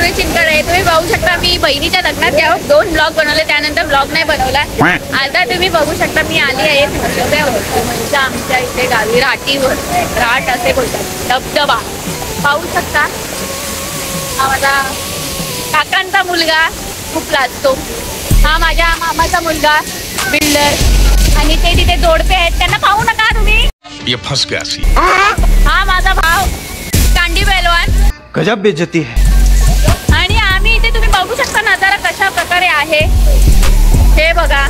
सुरेश चिनकडे. तुम्ही बघू शकता मी बहिणीच्या लग्नात तेव्हा 2 ब्लॉग बनवले, त्यानंतर ब्लॉग नाही बनवला. आता तुम्ही बघू शकता मी आली आहे म्हणजे आमच्या इथे गावी राटीवर, राट असे बोलतात, धबधबा पाहू शकता. हा माझा काकांचा मुलगा खूप लाजतो. हा माझ्या मामाचा मुलगा बिल्डर आणि ते तिथे जोडपे आहेत, त्यांना पाहू नका तुम्ही. हा माझा भाव कांडी पैलवान. गजब बेइज्जती है. आणि आम्ही इथे तुम्ही बघू शकता नजारा कशा प्रकारे आहे हे बघा.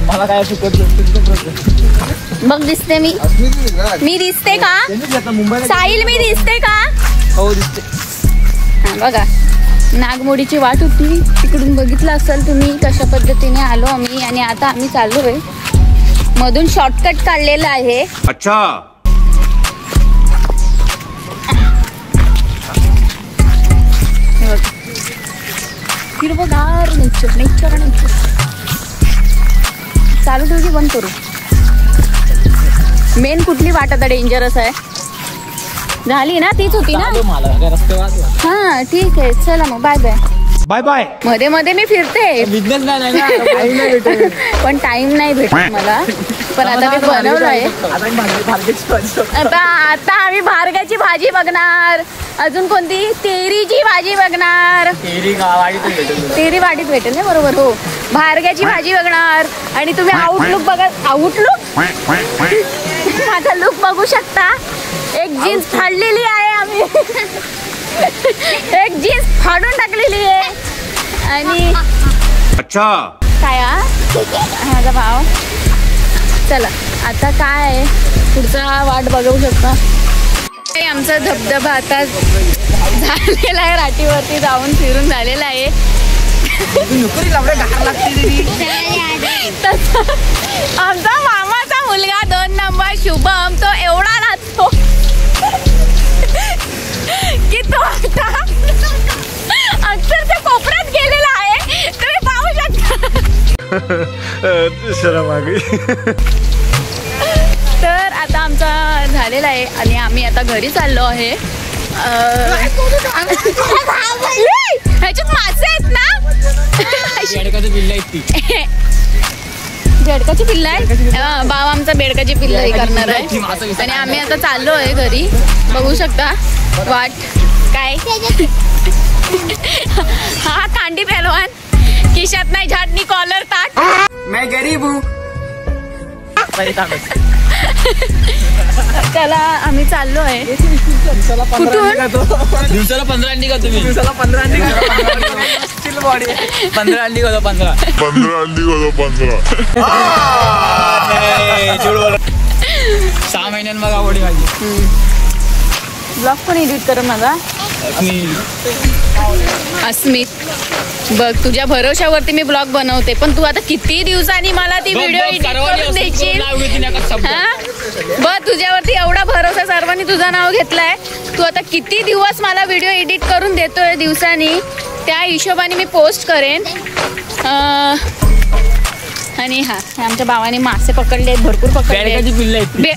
मला काय शिकवत बघ दिसते मी दिसते का साहिल, मी दिसते का? हो दिसते. हा बघा नागमोडीची वाट होती तिकडून बघितलं असेल तुम्ही कशा पद्धतीने आलो आम्ही. आणि आता आम्ही चाललोय मधून शॉर्टकट काढलेला आहे. अच्छा हिरवगार नेचर नेचर नेचर. चालू ठेवू की बंद करू? मेन कुठली वाट आता डेंजरस आहे? झाली ना, तीच होती ना. हा ठीक आहे, चला मग बाय बाय. Bye bye. मध्ये मध्ये मी फिरते पण टाइम नाही भेटत मला. पण आता मी बनवलंय. आता आम्ही भारगाची भाजी बघणार. अजून कोणती? तेरीची भाजी बघणार. तेरी वाटीत भेटेल ना, बरोबर. हो, भारगाची भाजी बघणार. आणि तुम्ही आउटलुक बघा. आउटलुक माझा लुक बघू शकता. एक जीन्स फाडलेली आहे आम्ही. एक जीन्स फाडून टाकलेली आहे. आणि अच्छा काय माझा भाव. चला आता काय आहे पुढचा वाट बघू शकता. आमचा धबधबा आता झालेला आहे. राटीवरती जाऊन फिरून झालेला आहे. आमचा मामाचा मुलगा 2 नंबर शुभम, तो एवढा नाचतो की तो आता अक्षरशः कोपऱ्यात गेलेला आहे. तुम्ही पाहू शकता. शरम आ गई. तर आता आमचा झालेला आहे आणि आम्ही आता घरी चाललो आहे. ह्याच्यात मासे आहेत ना. बेडकाची पिल्ला आहे. बाबा आमचा बेडकाची पिल्ला हे करणार आहे. आणि आम्ही आता चाललो आहे घरी. बघू शकता वाट काय. हा कांडी पैलवान, खिशात नाही झाडनी कॉलर ताट. मैं गरीब हूँ. त्याला आम्ही चाललो आहे. दिवसाला 15 अंडी का तुम्ही? दिवसाला 15 अंडी. 15 अंडी का 15. 15 अंडी का 15. 6 महिन्यांमध्ये आवडी माझी. ब्लॉग पण एडिट कर माझा. अस्मित बघ, तुझ्या भरोशावरती मी ब्लॉग बनवते, पण तू आता किती दिवसांनी मला ती व्हिडिओ एडिट करून द्यायची. बघ तुझ्यावरती एवढा भरोसा, सर्वांनी तुझं नाव घेतलंय. तू आता किती दिवस मला व्हिडिओ एडिट करून देतोय दिवसांनी, त्या हिशोबाने मी पोस्ट करेन. आणि हा आमच्या भावाने मासे पकडले आहेत, भरपूर पकडले.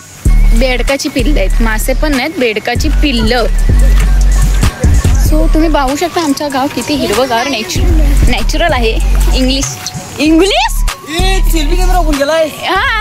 बेडकाची पिल्लं आहेत, मासे पण नाहीत, बेडकाची पिल्लं. सो तुम्ही पाहू शकता आमचं गाव किती हिरवगार नॅचरल आहे. इंग्लिश सेल्फी कॅमेरा ओपन केलाय. हा